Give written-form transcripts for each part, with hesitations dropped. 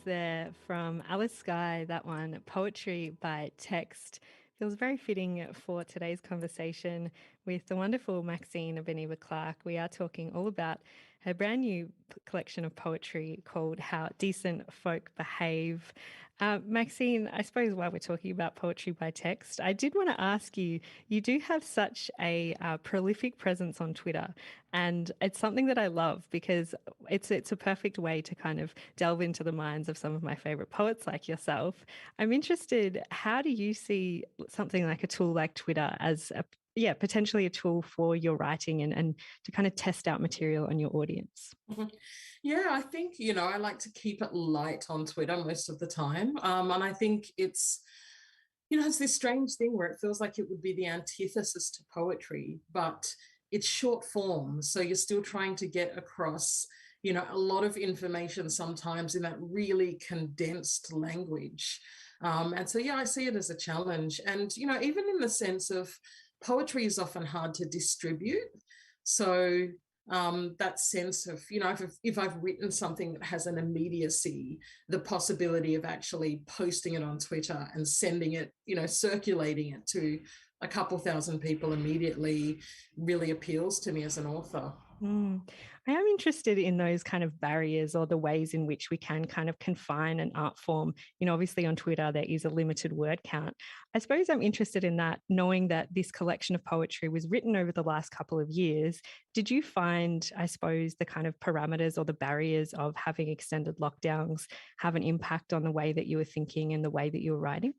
There from Alice Skye, that one, Poetry by Text. Feels very fitting for today's conversation with the wonderful Maxine Beneba Clarke. We are talking all about her brand new collection of poetry called How Decent Folk Behave. Maxine, I suppose while we're talking about poetry by text, I did want to ask you, you do have such a prolific presence on Twitter, and it's something that I love because it's a perfect way to kind of delve into the minds of some of my favorite poets like yourself. I'm interested, how do you see something like a tool like Twitter as a potentially a tool for your writing and to kind of test out material on your audience? Mhm. Yeah, I think, I like to keep it light on Twitter most of the time. And I think it's this strange thing where it feels like it would be the antithesis to poetry, but it's short form. So you're still trying to get across, a lot of information sometimes in that really condensed language. And so, yeah, I see it as a challenge. And, even in the sense of poetry is often hard to distribute. So that sense of, if I've written something that has an immediacy, the possibility of actually posting it on Twitter and sending it, circulating it to a couple thousand people immediately really appeals to me as an author. Mm. I am interested in those kind of barriers or the ways in which we can kind of confine an art form. Obviously on Twitter, there is a limited word count. I suppose I'm interested in that, knowing that this collection of poetry was written over the last couple of years. Did you find, I suppose, the kind of parameters or the barriers of having extended lockdowns have an impact on the way that you were thinking and the way that you were writing?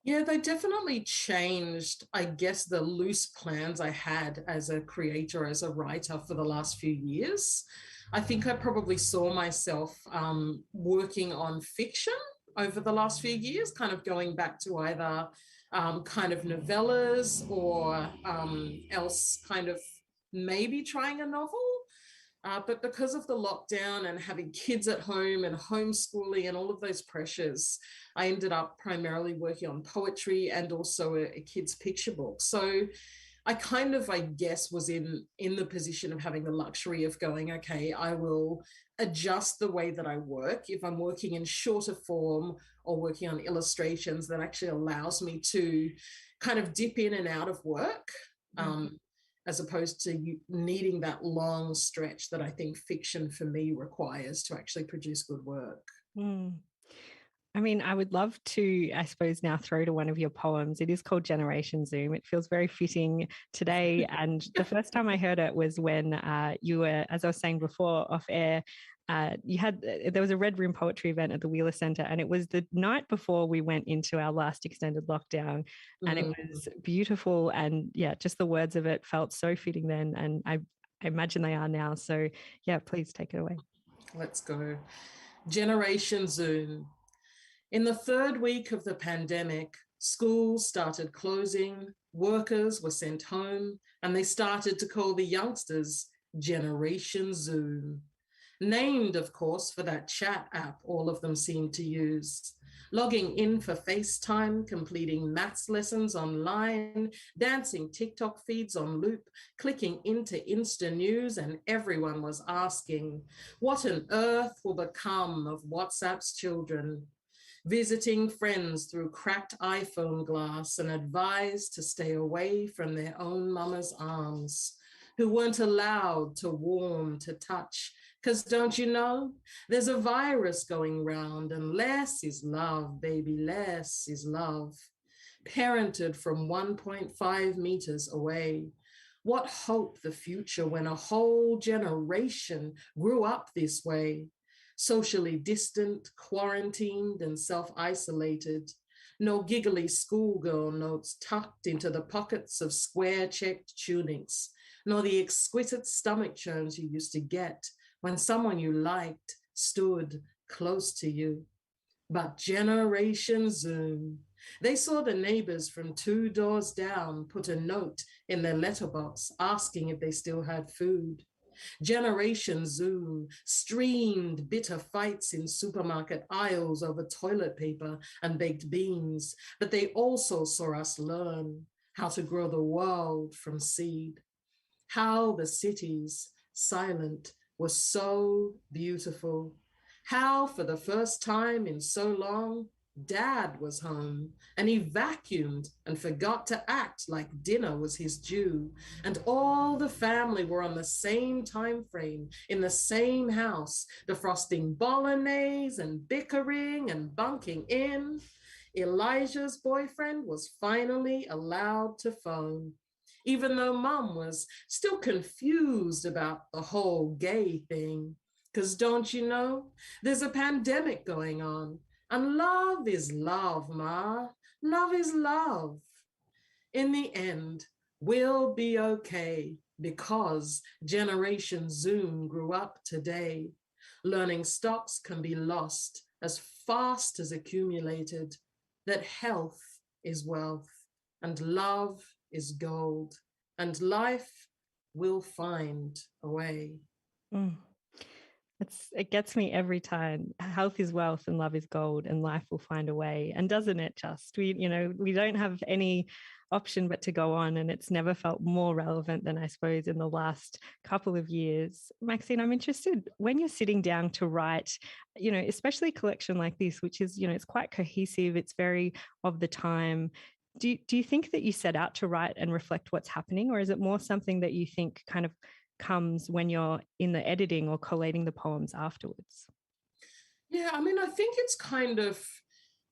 Yeah, they definitely changed, I guess, the loose plans I had as a creator, as a writer for the last few years. I think I probably saw myself working on fiction over the last few years, kind of going back to either kind of novellas or else kind of maybe trying a novel. But because of the lockdown and having kids at home and homeschooling and all of those pressures, I ended up primarily working on poetry and also a kid's picture book. So I kind of, I guess, was in the position of having the luxury of going, okay, I will adjust the way that I work. If I'm working in shorter form or working on illustrations, that actually allows me to kind of dip in and out of work. As opposed to needing that long stretch that I think fiction for me requires to actually produce good work. Mm. I mean, I would love to, I suppose, now throw to one of your poems. It is called Generation Zoom. It feels very fitting today. And the first time I heard it was when you were, as I was saying before, off air. There was a Red Room poetry event at the Wheeler Centre, and it was the night before we went into our last extended lockdown. And it was beautiful. And yeah, just the words of it felt so fitting then. And I imagine they are now. So yeah, please take it away. Let's go. Generation Zoom. In the third week of the pandemic, schools started closing, workers were sent home, and they started to call the youngsters Generation Zoom. Named, of course, for that chat app all of them seemed to use. Logging in for FaceTime, completing maths lessons online, dancing TikTok feeds on loop, clicking into Insta News, and everyone was asking, what on earth will become of WhatsApp's children? Visiting friends through cracked iPhone glass and advised to stay away from their own mama's arms, who weren't allowed to warm, to touch. Because don't you know, there's a virus going round, and less is love, baby, less is love. Parented from 1.5 meters away. What hope the future when a whole generation grew up this way? Socially distant, quarantined, and self isolated. No giggly schoolgirl notes tucked into the pockets of square checked tunics, nor the exquisite stomach churns you used to get when someone you liked stood close to you. But Generation Zoom. They saw the neighbors from 2 doors down put a note in their letterbox asking if they still had food. Generation Zoom streamed bitter fights in supermarket aisles over toilet paper and baked beans, but they also saw us learn how to grow the world from seed, how the cities, silent, were so beautiful, How, for the first time in so long, Dad was home, and he vacuumed and forgot to act like dinner was his due. And all the family were on the same time frame in the same house, defrosting bolognese and bickering and bunking in. Elijah's boyfriend was finally allowed to phone, even though Mum was still confused about the whole gay thing. Because don't you know, there's a pandemic going on. And love is love, Ma. Love is love. In the end, we'll be okay because Generation Zoom grew up today. Learning stocks can be lost as fast as accumulated, that health is wealth, and love is gold, and life will find a way. Mm. It gets me every time. Health is wealth and love is gold and life will find a way. And doesn't it just? We don't have any option but to go on, and it's never felt more relevant than I suppose in the last couple of years. Maxine, I'm interested when you're sitting down to write, especially a collection like this, which is, it's quite cohesive, it's very of the time. Do you think that you set out to write and reflect what's happening, or is it more something that you think kind of comes when you're in the editing or collating the poems afterwards? Yeah, I mean, I think it's kind of,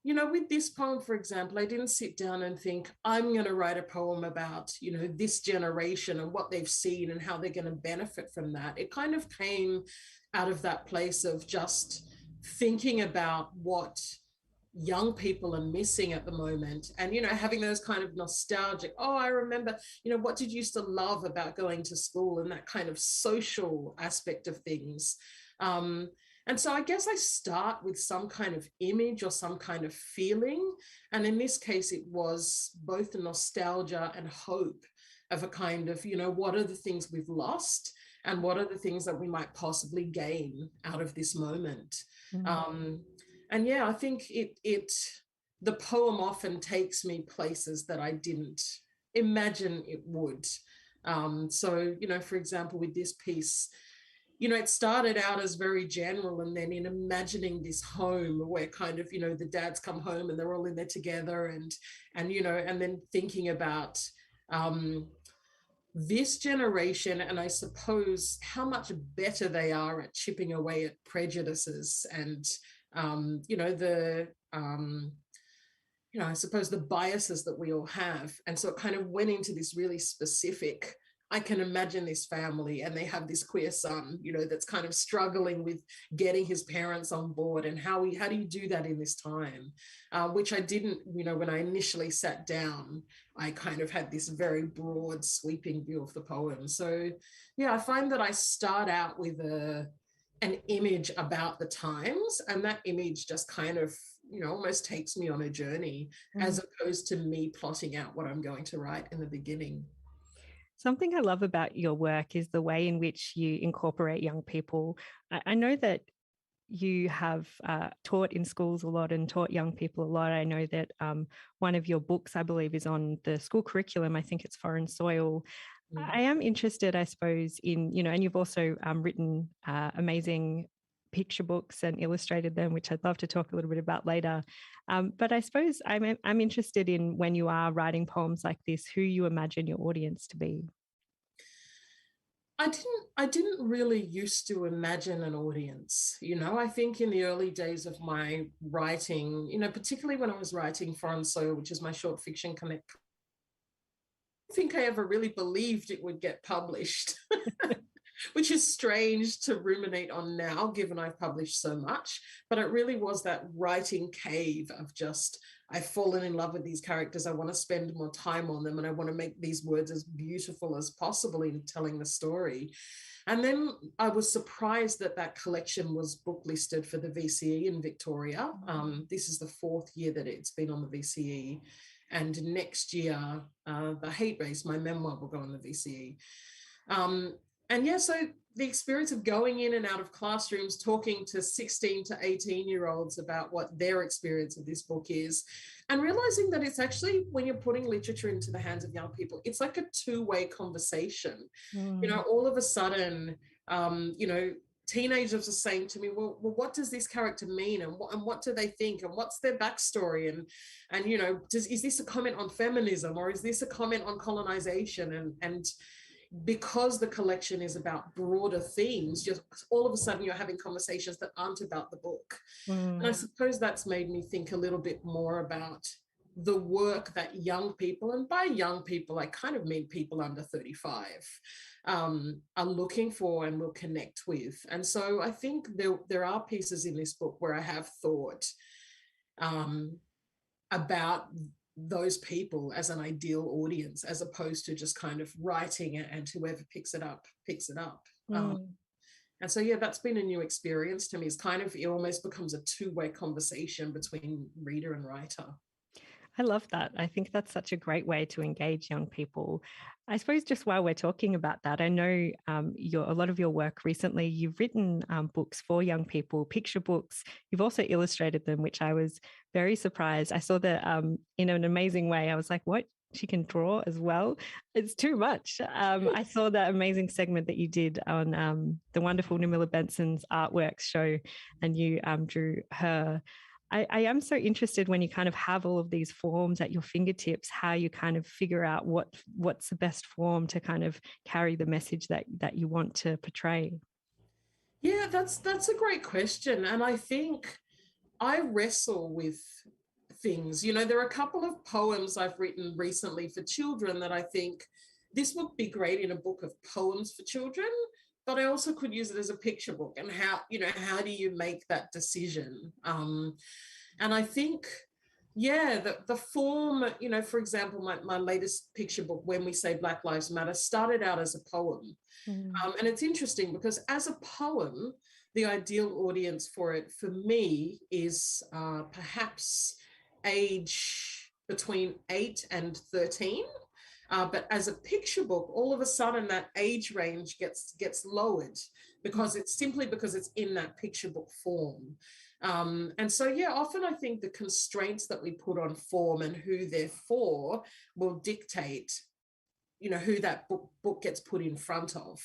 with this poem, for example, I didn't sit down and think, I'm going to write a poem about, this generation and what they've seen and how they're going to benefit from that. It kind of came out of that place of just thinking about what young people are missing at the moment, and having those kind of nostalgic, oh, I remember, what did you used to love about going to school, and that kind of social aspect of things. And so I guess I start with some kind of image or some kind of feeling, and in this case it was both nostalgia and hope of a kind of, what are the things we've lost and what are the things that we might possibly gain out of this moment. And yeah, I think the poem often takes me places that I didn't imagine it would. So, for example, with this piece, it started out as very general, and then in imagining this home where kind of, the dads come home and they're all in there together, and and then thinking about this generation, and I suppose how much better they are at chipping away at prejudices and I suppose the biases that we all have. And so it kind of went into this really specific, I can imagine this family and they have this queer son, that's kind of struggling with getting his parents on board, and how do you do that in this time? Which I didn't, when I initially sat down, I kind of had this very broad sweeping view of the poem. So yeah, I find that I start out with an image about the times, and that image just kind of almost takes me on a journey, as opposed to me plotting out what I'm going to write in the beginning. Something I love about your work is the way in which you incorporate young people. I know that you have taught in schools a lot and taught young people a lot. I know that one of your books, I believe, is on the school curriculum. I think it's Foreign Soil. I am interested, I suppose, in, and you've also written amazing picture books and illustrated them, which I'd love to talk a little bit about later. But I suppose I'm interested in, when you are writing poems like this, who you imagine your audience to be. I didn't really used to imagine an audience. I think in the early days of my writing, particularly when I was writing Foreign Soil, which is my short fiction connect, I don't think I ever really believed it would get published. Which is strange to ruminate on now, given I've published so much. But it really was that writing cave of just, I've fallen in love with these characters. I want to spend more time on them, and I want to make these words as beautiful as possible in telling the story. And then I was surprised that collection was book listed for the VCE in Victoria. This is the 4th year that it's been on the VCE. And next year, The Hate Race, my memoir, will go on the VCE. And yeah, so the experience of going in and out of classrooms, talking to 16 to 18-year-olds about what their experience of this book is, and realizing that it's actually, when you're putting literature into the hands of young people, it's like a two-way conversation. All of a sudden, teenagers are saying to me, well, what does this character mean, and what do they think, and what's their backstory, and you know, is this a comment on feminism, or is this a comment on colonization? And because the collection is about broader themes, just all of a sudden you're having conversations that aren't about the book. And I suppose that's made me think a little bit more about the work that young people, and by young people I kind of mean people under 35, are looking for and will connect with. And so I think there are pieces in this book where I have thought about those people as an ideal audience, as opposed to just kind of writing it and whoever picks it up. And so, yeah, that's been a new experience to me. It's kind of, it almost becomes a two-way conversation between reader and writer. I love that. I think that's such a great way to engage young people. I suppose just while we're talking about that, I know a lot of your work recently, you've written books for young people, picture books. You've also illustrated them, which I was very surprised. I saw that in an amazing way. I was like, what? She can draw as well. It's too much. I saw that amazing segment that you did on the wonderful Namila Benson's artworks show, and you drew her. I am so interested when you kind of have all of these forms at your fingertips, how you kind of figure out what's the best form to kind of carry the message that you want to portray. Yeah, that's a great question. And I think I wrestle with things. You know, there are a couple of poems I've written recently for children that I think this would be great in a book of poems for children, but I also could use it as a picture book. And how do you make that decision? And I think, yeah, the form, you know, for example, my latest picture book, When We Say Black Lives Matter, started out as a poem. And it's interesting because as a poem, the ideal audience for it, for me, is perhaps age between 8 and 13. But as a picture book, all of a sudden that age range gets lowered because it's in that picture book form. And so, yeah, often I think the constraints that we put on form and who they're for will dictate, you know, who that book gets put in front of.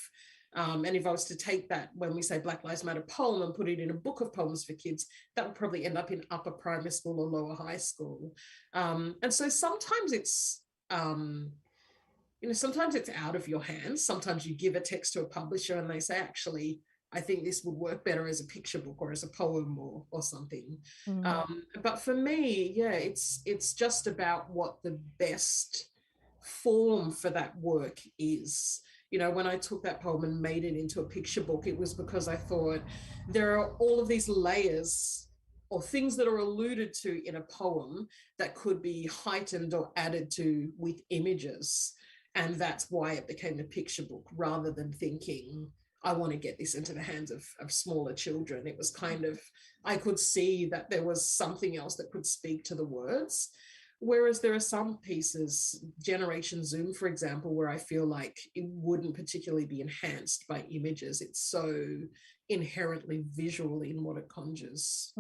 And if I was to take that When We Say Black Lives Matter poem and put it in a book of poems for kids, that would probably end up in upper primary school or lower high school. And so sometimes it's, sometimes it's out of your hands. Sometimes you give a text to a publisher and they say, actually, I think this would work better as a picture book or as a poem or something. But for me, yeah, it's just about what the best form for that work is. You know, when I took that poem and made it into a picture book, it was because I thought there are all of these layers or things that are alluded to in a poem that could be heightened or added to with images. And that's why it became a picture book rather than thinking, I want to get this into the hands of smaller children. It was kind of, I could see that there was something else that could speak to the words. Whereas there are some pieces, Generation Zoom, for example, where I feel like it wouldn't particularly be enhanced by images. It's so inherently visual in what it conjures.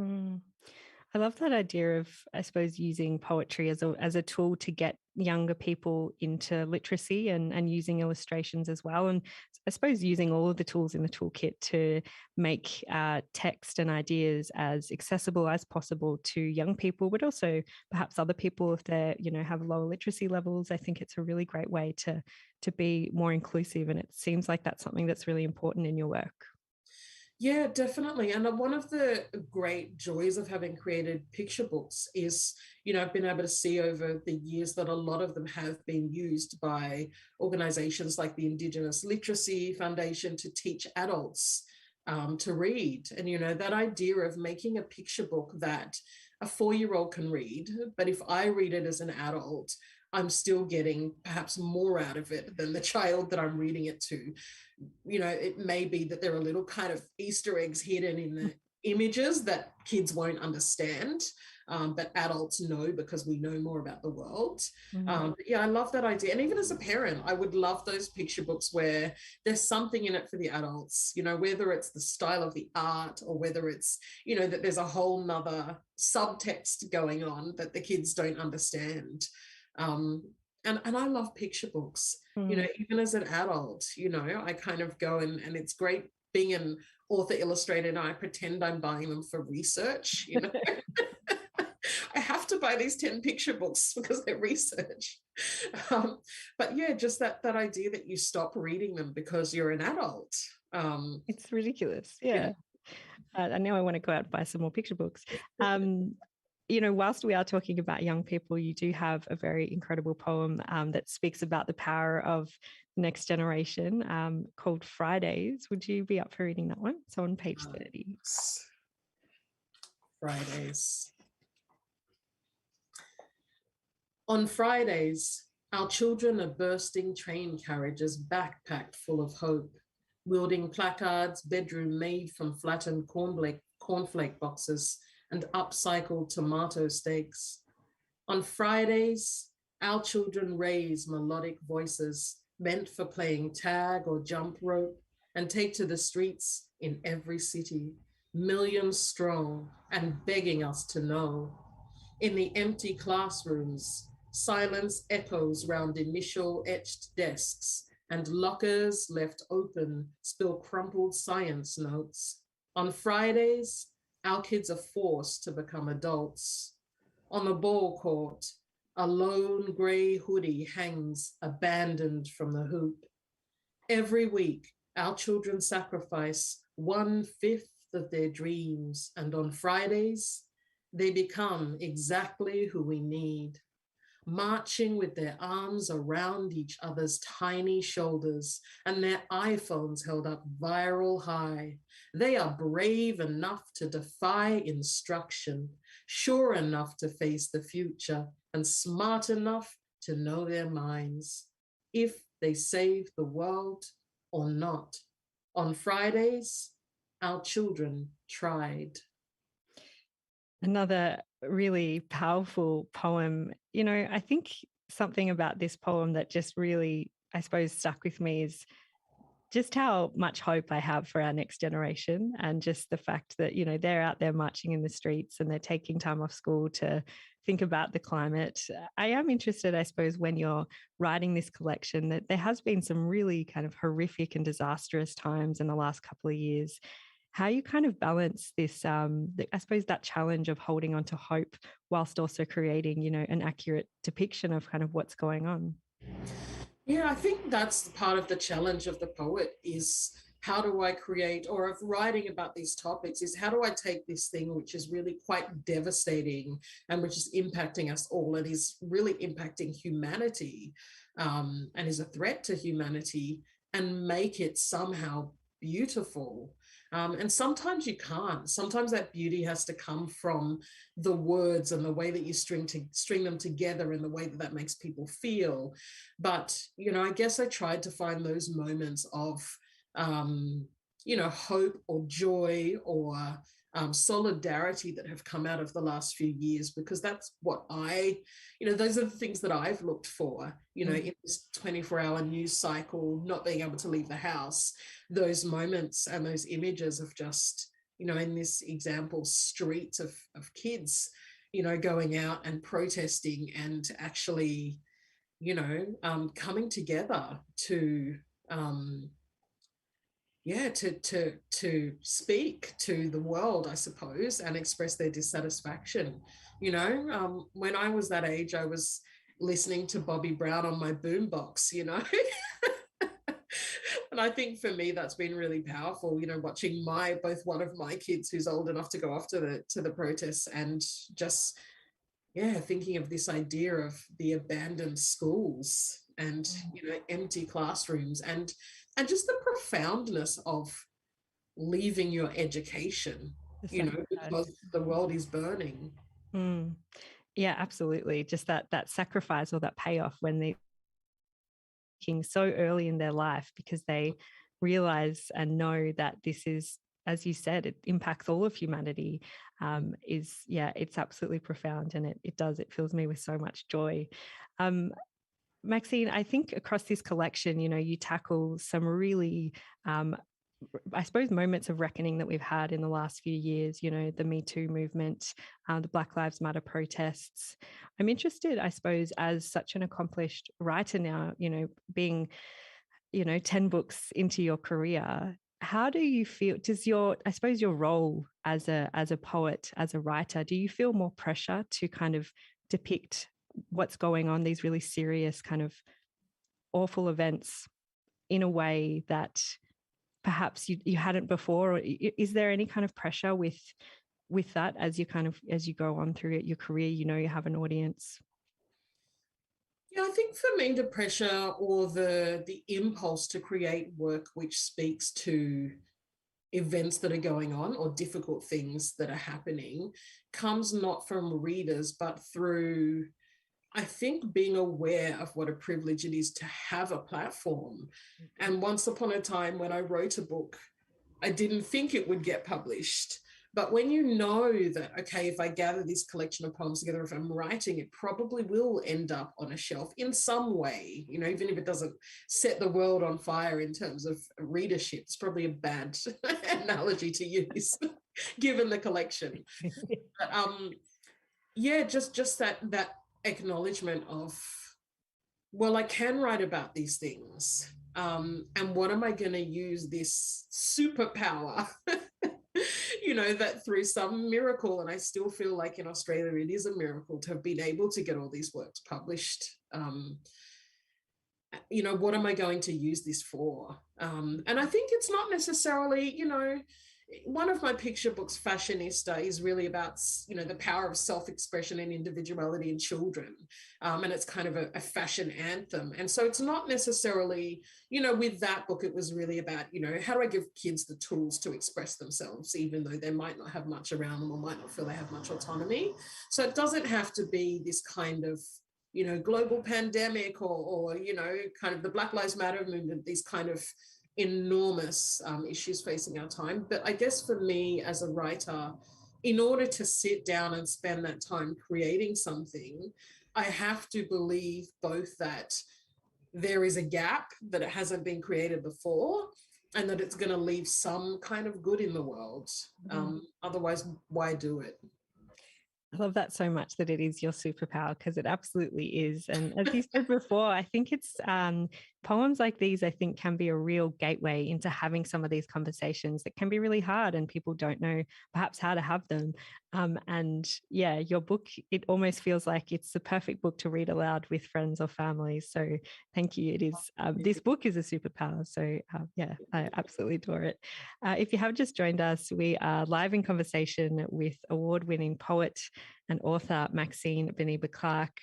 I love that idea of, I suppose, using poetry as a tool to get younger people into literacy and using illustrations as well. And I suppose using all of the tools in the toolkit to make text and ideas as accessible as possible to young people, but also perhaps other people if they, you know, have lower literacy levels. I think it's a really great way to be more inclusive. And it seems like that's something that's really important in your work. Yeah, definitely. And one of the great joys of having created picture books is, you know, I've been able to see over the years that a lot of them have been used by organizations like the Indigenous Literacy Foundation to teach adults to read. And, you know, that idea of making a picture book that a 4-year-old can read, but if I read it as an adult, I'm still getting perhaps more out of it than the child that I'm reading it to. You know, it may be that there are little kind of Easter eggs hidden in the images that kids won't understand, but adults know because we know more about the world. But yeah, I love that idea. And even as a parent, I would love those picture books where there's something in it for the adults, you know, whether it's the style of the art or whether it's, you know, that there's a whole nother subtext going on that the kids don't understand. And I love picture books, you know, even as an adult, you know, I kind of go and it's great being an author illustrator and I pretend I'm buying them for research, you know. I have to buy these 10 picture books because they're research. But yeah, just that idea that you stop reading them because you're an adult. It's ridiculous. Yeah. I know I want to go out and buy some more picture books. Whilst we are talking about young people, you do have a very incredible poem that speaks about the power of the next generation called Fridays. Would you be up for reading that one? So on page 30. Fridays. On Fridays, our children are bursting train carriages backpacked full of hope, wielding placards bedroom made from flattened cornflake boxes and upcycled tomato steaks. On Fridays, our children raise melodic voices meant for playing tag or jump rope and take to the streets in every city, millions strong and begging us to know. In the empty classrooms, silence echoes round initial etched desks and lockers left open spill crumpled science notes. On Fridays, our kids are forced to become adults. On the ball court, a lone grey hoodie hangs abandoned from the hoop. Every week, our children sacrifice 1/5 of their dreams, and on Fridays, they become exactly who we need, marching with their arms around each other's tiny shoulders and their iPhones held up viral high. They are brave enough to defy instruction, sure enough to face the future, and smart enough to know their minds, if they save the world or not. On Fridays, our children tried. Another really powerful poem. I think something about this poem that just really, I suppose, stuck with me is just how much hope I have for our next generation, and just the fact that, they're out there marching in the streets and they're taking time off school to think about the climate. I am interested, I suppose, when you're writing this collection, that there has been some really kind of horrific and disastrous times in the last couple of years. How you kind of balance this, I suppose, that challenge of holding on to hope whilst also creating, an accurate depiction of kind of what's going on. Yeah, I think that's part of the challenge of the poet is how do I create, or of writing about these topics, is how do I take this thing which is really quite devastating and which is impacting us all and is really impacting humanity and is a threat to humanity, and make it somehow beautiful. And sometimes you can't. Sometimes that beauty has to come from the words and the way that you string them together and the way that that makes people feel. But, I guess I tried to find those moments of, hope or joy or solidarity that have come out of the last few years, because that's what those are the things that I've looked for, in this 24-hour news cycle, not being able to leave the house, those moments and those images of just, in this example, streets of kids, going out and protesting and actually, coming together to, to speak to the world, I suppose, and express their dissatisfaction. When I was that age, I was listening to Bobby Brown on my boombox, And I think for me, that's been really powerful, watching both one of my kids who's old enough to go off to the protests, and just, thinking of this idea of the abandoned schools and, empty classrooms, and just the profoundness of leaving your education, because the world is burning. Yeah, absolutely. Just that sacrifice or that payoff when they're so early in their life, because they realize and know that this is, as you said, it impacts all of humanity, it's absolutely profound, and it fills me with so much joy. Maxine, I think across this collection, you tackle some really, I suppose, moments of reckoning that we've had in the last few years, the Me Too movement, the Black Lives Matter protests. I'm interested, I suppose, as such an accomplished writer now, being, 10 books into your career, how do you feel? Does I suppose your role as a poet, as a writer, do you feel more pressure to kind of depict what's going on, these really serious kind of awful events, in a way that perhaps you hadn't before? Or is there any kind of pressure with that as you go on through your career? You have an audience. Yeah, I think for me, the pressure or the impulse to create work which speaks to events that are going on or difficult things that are happening comes not from readers, but through, I think, being aware of what a privilege it is to have a platform. And once upon a time when I wrote a book, I didn't think it would get published. But when you know that, okay, if I gather this collection of poems together, if I'm writing, it probably will end up on a shelf in some way, even if it doesn't set the world on fire in terms of readership. It's probably a bad analogy to use, given the collection. But yeah, just that acknowledgement of, well, I can write about these things. And what am I going to use this superpower, that through some miracle, and I still feel like in Australia it is a miracle to have been able to get all these works published. What am I going to use this for? And I think it's not necessarily, one of my picture books, Fashionista, is really about, the power of self-expression and individuality in children. And it's kind of a fashion anthem. And so it's not necessarily, with that book, it was really about, how do I give kids the tools to express themselves, even though they might not have much around them or might not feel they have much autonomy. So it doesn't have to be this kind of, global pandemic or kind of the Black Lives Matter movement, these kind of enormous issues facing our time. But I guess for me as a writer, in order to sit down and spend that time creating something, I have to believe both that there is a gap, that it hasn't been created before, and that it's going to leave some kind of good in the world. Otherwise, why do it? I love that so much, that it is your superpower, because it absolutely is. And as you said before, I think it's poems like these, I think, can be a real gateway into having some of these conversations that can be really hard and people don't know perhaps how to have them. And yeah, your book, it almost feels like it's the perfect book to read aloud with friends or family. So thank you. It is, this book is a superpower. So yeah, I absolutely adore it. If you have just joined us, we are live in conversation with award-winning poet and author Maxine Beneba Clarke.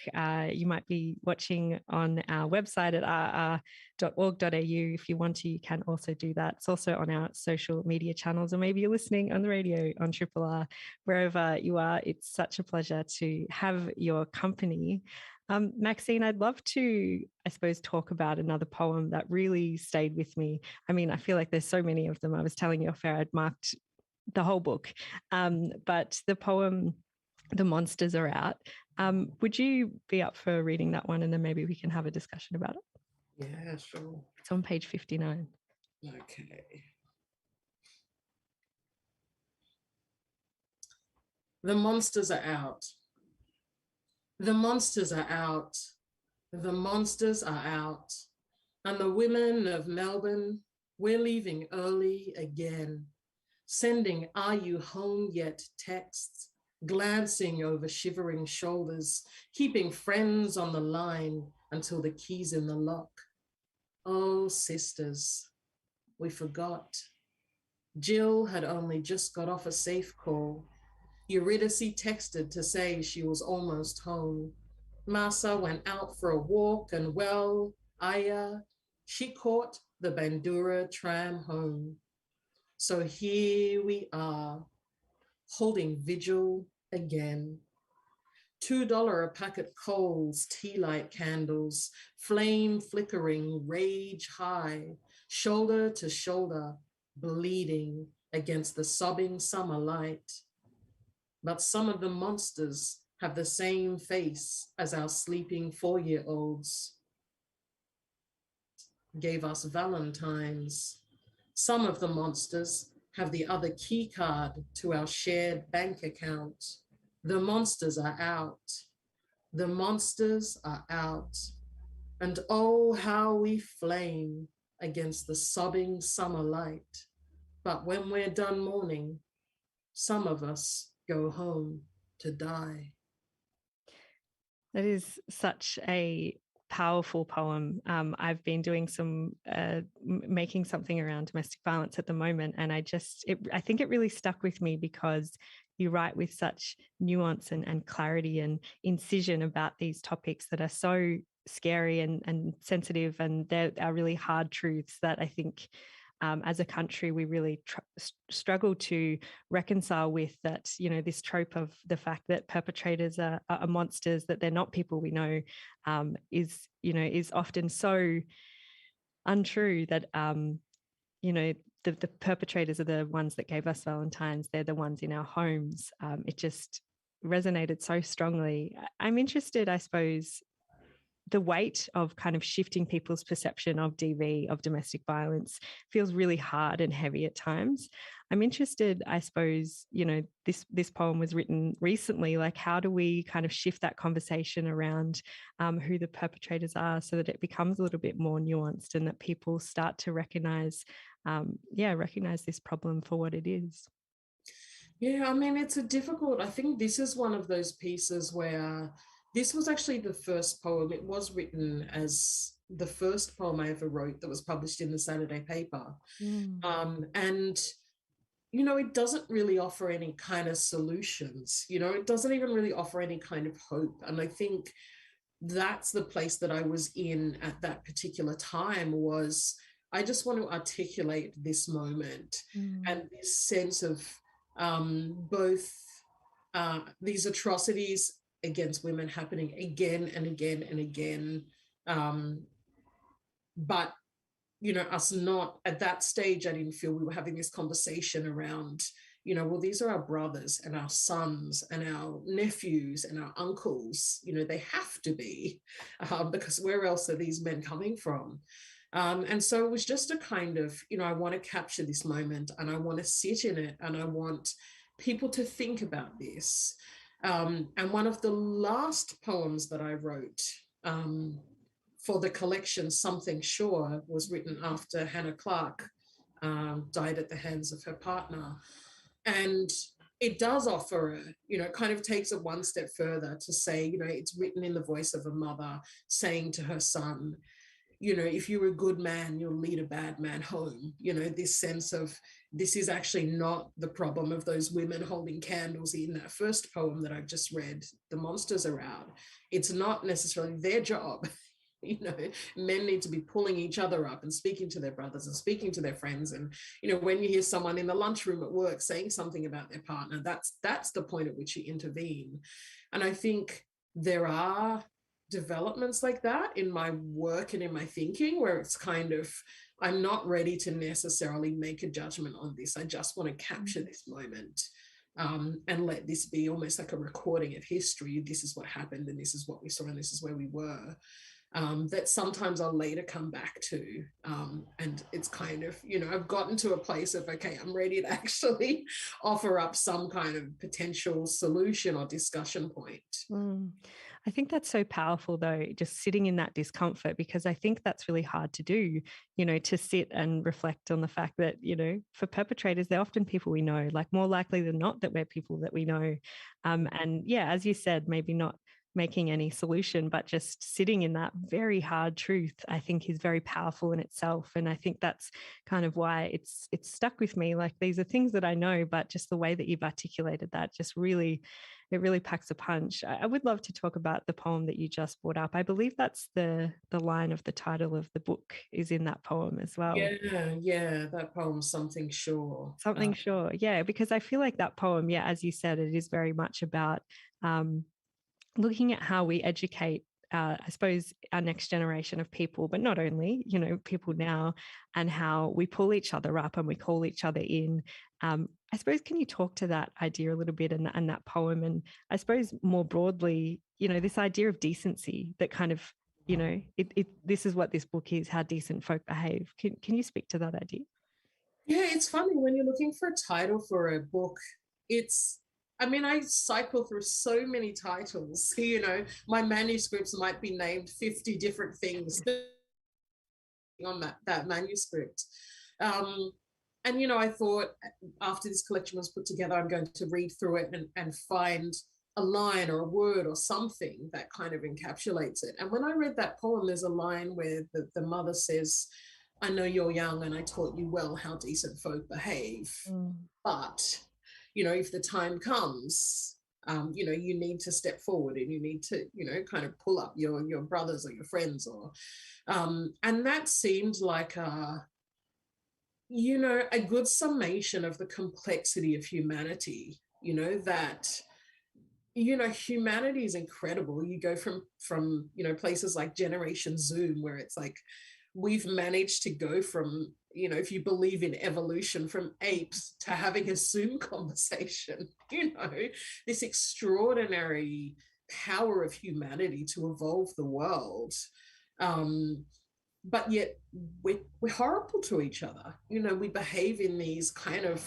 You might be watching on our website at rr.org.au. If you want to, you can also do that. It's also on our social media channels, or maybe you're listening on the radio on Triple R. Wherever you are, it's such a pleasure to have your company. Maxine, I'd love to, I suppose, talk about another poem that really stayed with me. I mean, I feel like there's so many of them. I was telling you off air, I'd marked the whole book. But the poem, The Monsters Are Out. Would you be up for reading that one, and then maybe we can have a discussion about it? Yeah, sure. It's on page 59. Okay. The monsters are out. The monsters are out. The monsters are out. And the women of Melbourne, we're leaving early again, sending "Are you home yet" texts, glancing over shivering shoulders, keeping friends on the line until the key's in the lock. Oh, sisters, we forgot. Jill had only just got off a safe call. Eurydice texted to say she was almost home. Masa went out for a walk, and well, Aya, she caught the Bandura tram home. So here we are, holding vigil again. $2 a packet coals, tea light candles, flame flickering, rage high, shoulder to shoulder, bleeding against the sobbing summer light. But some of the monsters have the same face as our sleeping 4-year-olds. Gave us Valentines. Some of the monsters have the other key card to our shared bank account. The monsters are out. The monsters are out. And oh, how we flame against the sobbing summer light. But when we're done mourning, some of us go home to die. That is such a powerful poem. I've been doing some making something around domestic violence at the moment, and I think it really stuck with me because you write with such nuance and clarity and incision about these topics that are so scary and sensitive, and they're are really hard truths that I think as a country we really struggle to reconcile with. That, you know, this trope of the fact that perpetrators are monsters, that they're not people we know, is often so untrue. That you know, the perpetrators are the ones that gave us Valentine's. They're the ones in our homes. It just resonated so strongly. I'm interested, I suppose, the weight of kind of shifting people's perception of DV, of domestic violence, feels really hard and heavy at times. I'm interested, I suppose, you know, this poem was written recently. Like, how do we kind of shift that conversation around who the perpetrators are, so that it becomes a little bit more nuanced and that people start to recognize, recognize this problem for what it is? Yeah, I mean, it's a difficult, I think this is one of those pieces where this was actually the first poem. It was written as the first poem I ever wrote that was published in the Saturday paper. Mm. And, you know, it doesn't really offer any kind of solutions, you know, it doesn't even really offer any kind of hope. And I think that's the place that I was in at that particular time. Was I just want to articulate this moment and this sense of both these atrocities against women happening again and again and again. But, you know, us not at that stage, I didn't feel we were having this conversation around, you know, well, these are our brothers and our sons and our nephews and our uncles. You know, they have to be, because where else are these men coming from? And so it was just a kind of, you know, I want to capture this moment and I want to sit in it and I want people to think about this. And one of the last poems that I wrote for the collection, Something Sure, was written after Hannah Clarke died at the hands of her partner. And it does offer, you know, it kind of takes it one step further to say, you know, it's written in the voice of a mother saying to her son, you know, if you're a good man, you'll lead a bad man home. You know, this sense of this is actually not the problem of those women holding candles in that first poem that I've just read, The Monsters Are Out. It's not necessarily their job. You know, men need to be pulling each other up and speaking to their brothers and speaking to their friends. And, you know, when you hear someone in the lunchroom at work saying something about their partner, that's the point at which you intervene. And I think there are developments like that in my work and in my thinking where it's kind of, I'm not ready to necessarily make a judgment on this. I just want to capture this moment and let this be almost like a recording of history. This is what happened and this is what we saw and this is where we were. That sometimes I'll later come back to. And it's kind of, you know, I've gotten to a place of, okay, I'm ready to actually offer up some kind of potential solution or discussion point. I think that's so powerful, though, just sitting in that discomfort, because I think that's really hard to do, you know, to sit and reflect on the fact that, you know, for perpetrators, they're often people we know, like more likely than not that we're people that we know. And yeah, as you said, maybe not making any solution, but just sitting in that very hard truth, I think is very powerful in itself. And I think that's kind of why it's stuck with me. Like, these are things that I know, but just the way that you've articulated that just really, it really packs a punch. I would love to talk about the poem that you just brought up. I believe that's the line of the title of the book is in that poem as well. Yeah, that poem, Something Sure. Something Sure, yeah, because I feel like that poem, yeah, as you said, it is very much about looking at how we educate, I suppose, our next generation of people, but not only, you know, people now, and how we pull each other up and we call each other in. I suppose, can you talk to that idea a little bit and that poem? And I suppose more broadly, you know, this idea of decency that kind of, you know, this is what this book is, how decent folk behave. Can you speak to that idea? Yeah, it's funny when you're looking for a title for a book, I mean, I cycle through so many titles. You know, my manuscripts might be named 50 different things on that manuscript. And, I thought after this collection was put together, I'm going to read through it and find a line or a word or something that kind of encapsulates it. And when I read that poem, there's a line where the mother says, I know you're young and I taught you well how decent folk behave. But, if the time comes, you need to step forward and you need to, kind of pull up your brothers or your friends and that seemed like a good summation of the complexity of humanity, that humanity is incredible. You go from places like Generation Zoom, where it's like we've managed to go from, if you believe in evolution, from apes to having a Zoom conversation, this extraordinary power of humanity to evolve the world. But yet we're horrible to each other. We behave in these kind of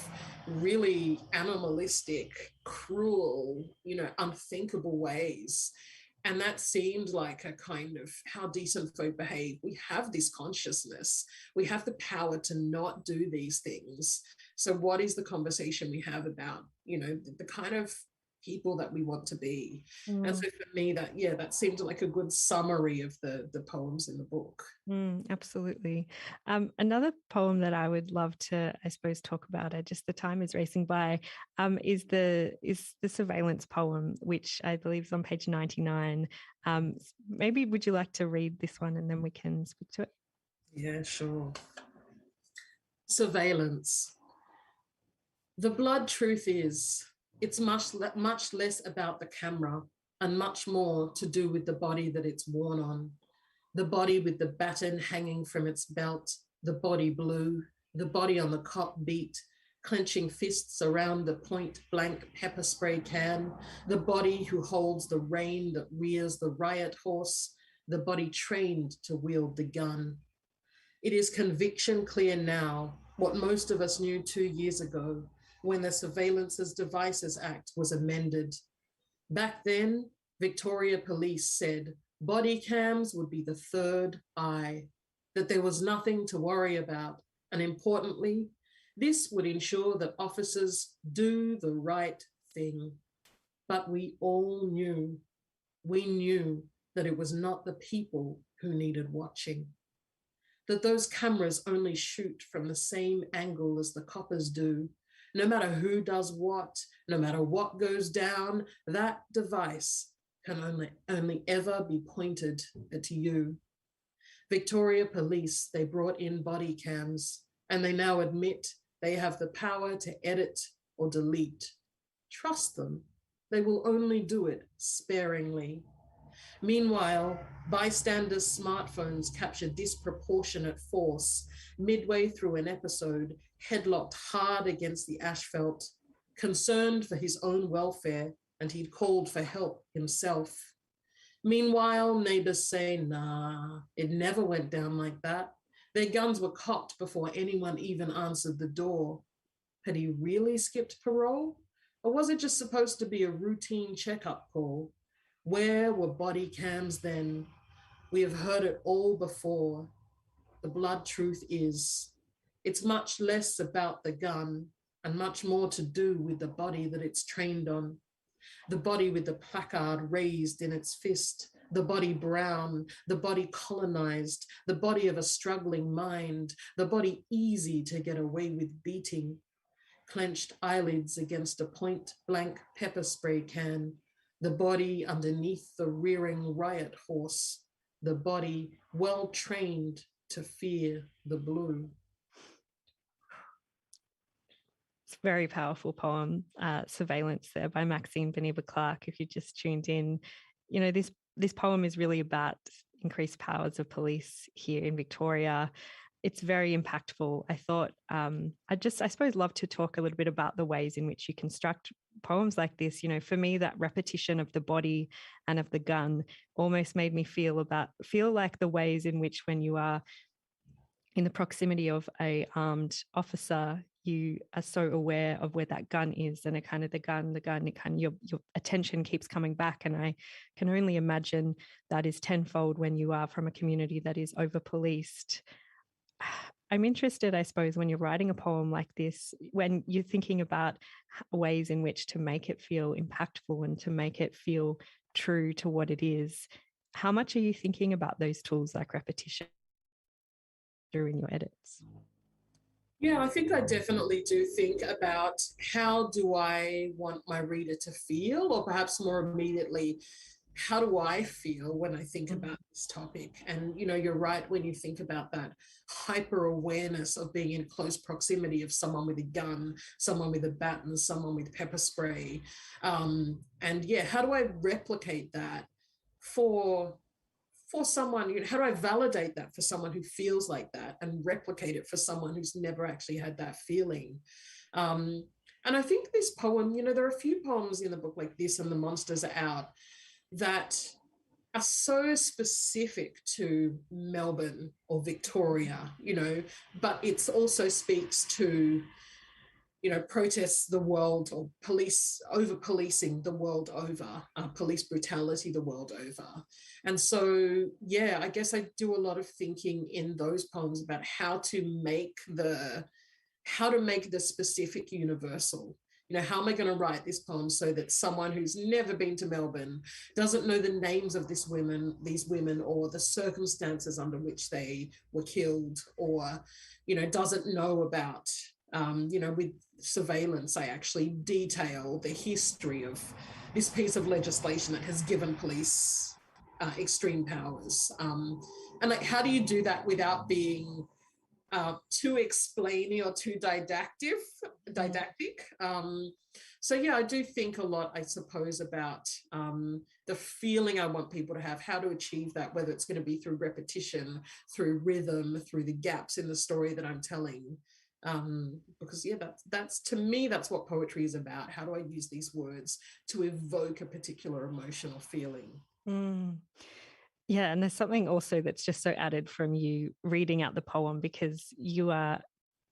really animalistic, cruel, unthinkable ways. And that seemed like a kind of how decent folk behave. We have this consciousness. We have the power to not do these things. So what is the conversation we have about, the kind of people that we want to be? And so for me, that seemed like a good summary of the poems in the book. Absolutely. Another poem that I would love to, I suppose, talk about, just the time is racing by, is the surveillance poem, which I believe is on page 99. Maybe would you like to read this one and then we can speak to it? Yeah, sure. Surveillance. The blood truth is, it's much less about the camera and much more to do with the body that it's worn on. The body with the baton hanging from its belt, the body blue, the body on the cot beat, clenching fists around the point blank pepper spray can, the body who holds the rein that rears the riot horse, the body trained to wield the gun. It is conviction clear now, what most of us knew 2 years ago, when the Surveillances Devices Act was amended. Back then, Victoria Police said body cams would be the third eye, that there was nothing to worry about, and importantly, this would ensure that officers do the right thing. But we all knew, that it was not the people who needed watching, that those cameras only shoot from the same angle as the coppers do. No matter who does what, no matter what goes down, that device can only ever be pointed at you. Victoria Police, they brought in body cams, and they now admit they have the power to edit or delete. Trust them. They will only do it sparingly. Meanwhile, bystanders' smartphones capture disproportionate force midway through an episode, headlocked hard against the asphalt, concerned for his own welfare, and he'd called for help himself. Meanwhile, neighbors say, nah, it never went down like that. Their guns were cocked before anyone even answered the door. Had he really skipped parole? Or was it just supposed to be a routine checkup call? Where were body cams then? We have heard it all before. The blood truth is, it's much less about the gun and much more to do with the body that it's trained on. The body with the placard raised in its fist, the body brown, the body colonized, the body of a struggling mind, the body easy to get away with beating. Clenched eyelids against a point blank pepper spray can, the body underneath the rearing riot horse, the body well trained to fear the blue. It's a very powerful poem, Surveillance, there by Maxine Beneba Clarke. If you just tuned in, this poem is really about increased powers of police here in Victoria. It's very impactful. I thought I suppose love to talk a little bit about the ways in which you construct poems like this. For me, that repetition of the body and of the gun almost made me feel like the ways in which when you are in the proximity of a armed officer, you are so aware of where that gun is, and it kind of the gun, it kind of your attention keeps coming back. And I can only imagine that is tenfold when you are from a community that is over policed. I'm interested, I suppose, when you're writing a poem like this, when you're thinking about ways in which to make it feel impactful and to make it feel true to what it is, how much are you thinking about those tools like repetition during your edits? Yeah, I think I definitely do think about how do I want my reader to feel, or perhaps more immediately, how do I feel when I think about this topic? And, you're right when you think about that hyper awareness of being in close proximity of someone with a gun, someone with a baton, someone with pepper spray. And yeah, how do I replicate that for someone, how do I validate that for someone who feels like that and replicate it for someone who's never actually had that feeling? And I think this poem, there are a few poems in the book like this and The Monsters Are Out that are so specific to Melbourne or Victoria, but it also speaks to, protests the world, or police over policing the world over, police brutality the world over. And so, yeah, I guess I do a lot of thinking in those poems about how to make the specific universal. How am I going to write this poem so that someone who's never been to Melbourne, doesn't know the names of these women, or the circumstances under which they were killed, or, doesn't know about, with surveillance, I actually detail the history of this piece of legislation that has given police extreme powers. And like, how do you do that without being too explainy or too didactic. So yeah, I do think a lot, I suppose, about the feeling I want people to have, how to achieve that, whether it's going to be through repetition, through rhythm, through the gaps in the story that I'm telling. Because yeah, that's to me, that's what poetry is about. How do I use these words to evoke a particular emotional feeling? Yeah, and there's something also that's just so added from you reading out the poem, because you are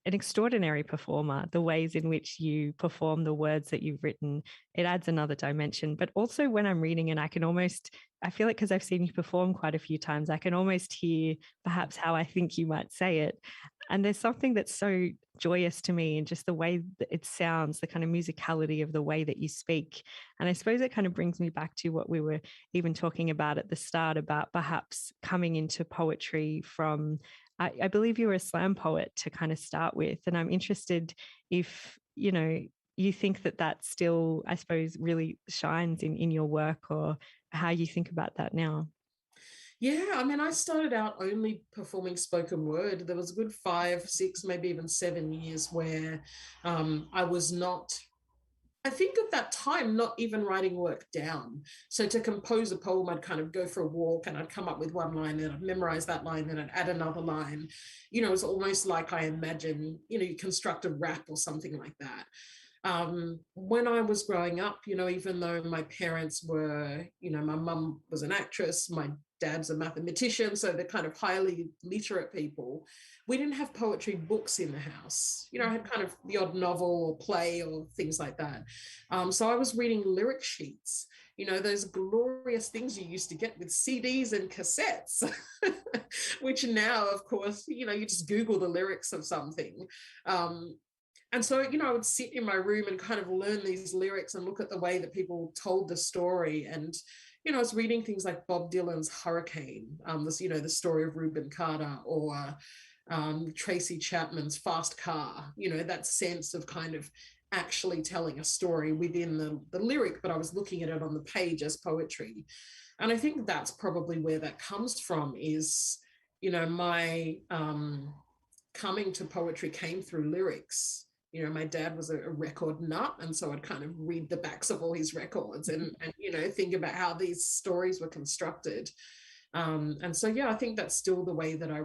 an extraordinary performer. The ways in which you perform the words that you've written, it adds another dimension. But also when I'm reading it, I feel like, because I've seen you perform quite a few times, I can almost hear perhaps how I think you might say it. And there's something that's so joyous to me in just the way that it sounds, the kind of musicality of the way that you speak. And I suppose it kind of brings me back to what we were even talking about at the start, about perhaps coming into poetry from, I believe you were a slam poet to kind of start with. And I'm interested if, you think that still, I suppose, really shines in your work, or how you think about that now. Yeah, I mean, I started out only performing spoken word. There was a good 5, 6, maybe even 7 years where I was not, I think at that time, not even writing work down. So to compose a poem, I'd kind of go for a walk and I'd come up with one line, and I'd memorize that line, then I'd add another line. It was almost like, I imagine, you construct a rap or something like that. When I was growing up, even though my parents were, my mum was an actress, my dad's a mathematician, so they're kind of highly literate people, we didn't have poetry books in the house. I had kind of the odd novel or play or things like that. So I was reading lyric sheets, those glorious things you used to get with CDs and cassettes, which now, of course, you just Google the lyrics of something. And so, I would sit in my room and kind of learn these lyrics and look at the way that people told the story. And, I was reading things like Bob Dylan's Hurricane, the story of Reuben Carter, or Tracy Chapman's Fast Car, that sense of kind of actually telling a story within the lyric, but I was looking at it on the page as poetry. And I think that's probably where that comes from, is, my coming to poetry came through lyrics. My dad was a record nut, and so I'd kind of read the backs of all his records and think about how these stories were constructed. And so, yeah, I think that's still the way that I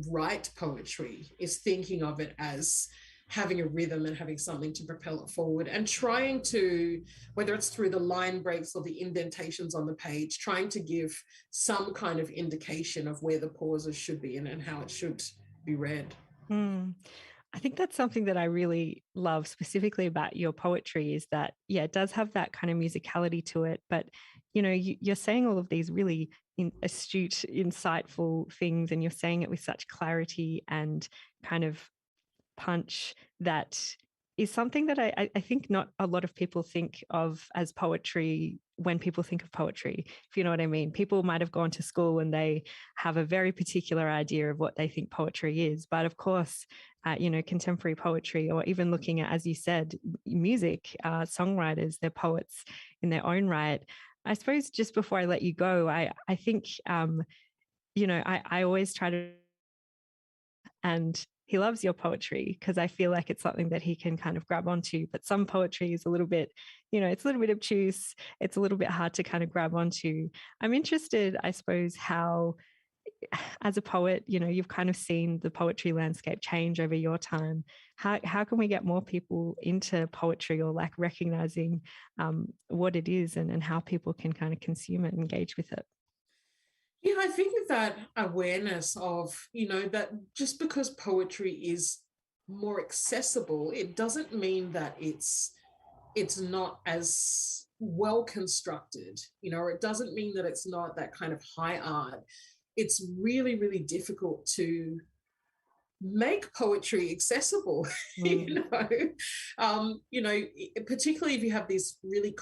write poetry, is thinking of it as having a rhythm and having something to propel it forward, and trying to, whether it's through the line breaks or the indentations on the page, trying to give some kind of indication of where the pauses should be and how it should be read. I think that's something that I really love specifically about your poetry is that, yeah, it does have that kind of musicality to it. But, you're saying all of these really astute, insightful things, and you're saying it with such clarity and kind of punch that is something that I think not a lot of people think of as poetry when people think of poetry, if you know what I mean. People might have gone to school and they have a very particular idea of what they think poetry is. But of course, contemporary poetry, or even looking at, as you said, music, songwriters, they're poets in their own right. I suppose just before I let you go, I think, I always try to, and he loves your poetry because I feel like it's something that he can kind of grab onto. But some poetry is a little bit, it's a little bit obtuse. It's a little bit hard to kind of grab onto. I'm interested, I suppose, how, as a poet, you've kind of seen the poetry landscape change over your time. How can we get more people into poetry, or like recognizing what it is, and how people can kind of consume it and engage with it? Yeah, I think that awareness of, that just because poetry is more accessible, it doesn't mean that it's not as well constructed, or it doesn't mean that it's not that kind of high art. It's really, really difficult to make poetry accessible. Particularly if you have these really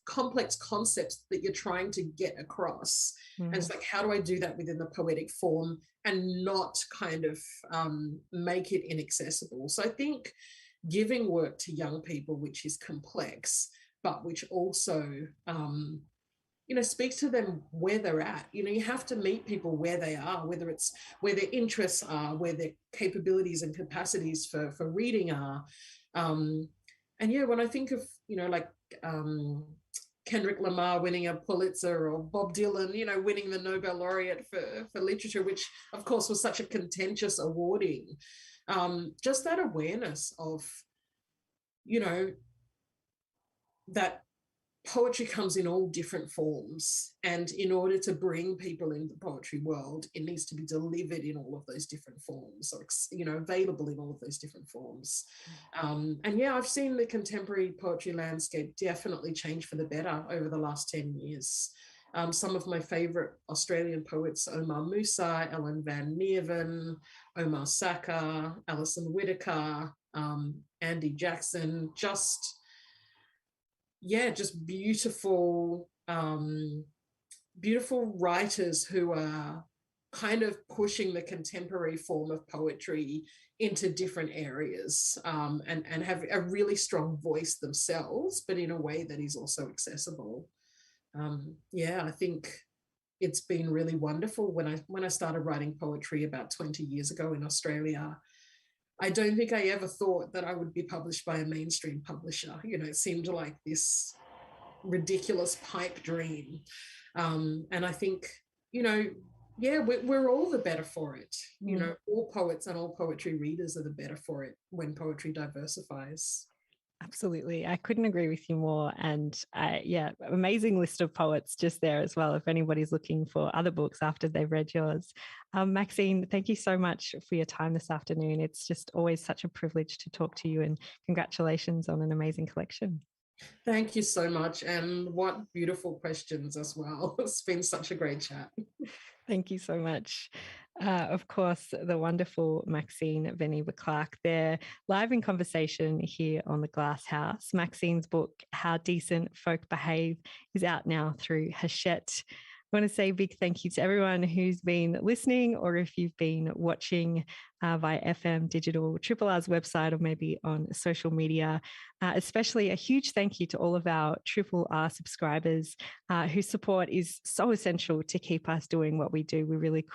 complex concepts that you're trying to get across. And it's like, how do I do that within the poetic form and not kind of make it inaccessible? So I think giving work to young people, which is complex, but which also speak to them where they're at. You have to meet people where they are, whether it's where their interests are, where their capabilities and capacities for reading are. And yeah, when I think of, Kendrick Lamar winning a Pulitzer, or Bob Dylan, winning the Nobel laureate for literature, which of course was such a contentious awarding, just that awareness of, that poetry comes in all different forms, and in order to bring people into the poetry world, it needs to be delivered in all of those different forms, or available in all of those different forms. And yeah, I've seen the contemporary poetry landscape definitely change for the better over the last 10 years. Some of my favorite Australian poets, Omar Musa, Ellen Van Neerven, Omar Saka, Alison Whittaker, Andy Jackson, just beautiful, beautiful writers who are kind of pushing the contemporary form of poetry into different areas, and have a really strong voice themselves, but in a way that is also accessible. I think it's been really wonderful. When I started writing poetry about 20 years ago in Australia, I don't think I ever thought that I would be published by a mainstream publisher. It seemed like this ridiculous pipe dream. And I think, we're all the better for it. All poets and all poetry readers are the better for it when poetry diversifies. Absolutely. I couldn't agree with you more. And amazing list of poets just there as well, if anybody's looking for other books after they've read yours. Maxine, thank you so much for your time this afternoon. It's just always such a privilege to talk to you, and congratulations on an amazing collection. Thank you so much. And what beautiful questions as well. It's been such a great chat. Thank you so much. Of course, the wonderful Maxine Beneba Clarke. They're live in conversation here on the Glasshouse. Maxine's book, How Decent Folk Behave, is out now through Hachette. I want to say a big thank you to everyone who's been listening, or if you've been watching via FM, digital, Triple R's website, or maybe on social media. Especially a huge thank you to all of our Triple R subscribers whose support is so essential to keep us doing what we do. We really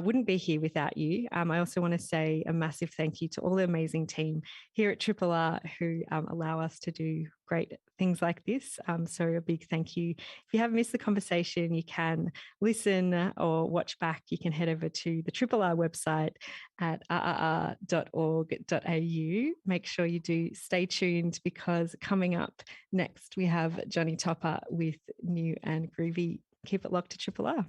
wouldn't be here without you. I also want to say a massive thank you to all the amazing team here at Triple R who allow us to do great things like this. So a big thank you. If you have missed the conversation, you can listen or watch back. You can head over to the Triple R website at rrr.org.au. Make sure you do stay tuned, because coming up next, we have Johnny Topper with New and Groovy. Keep it locked to Triple R.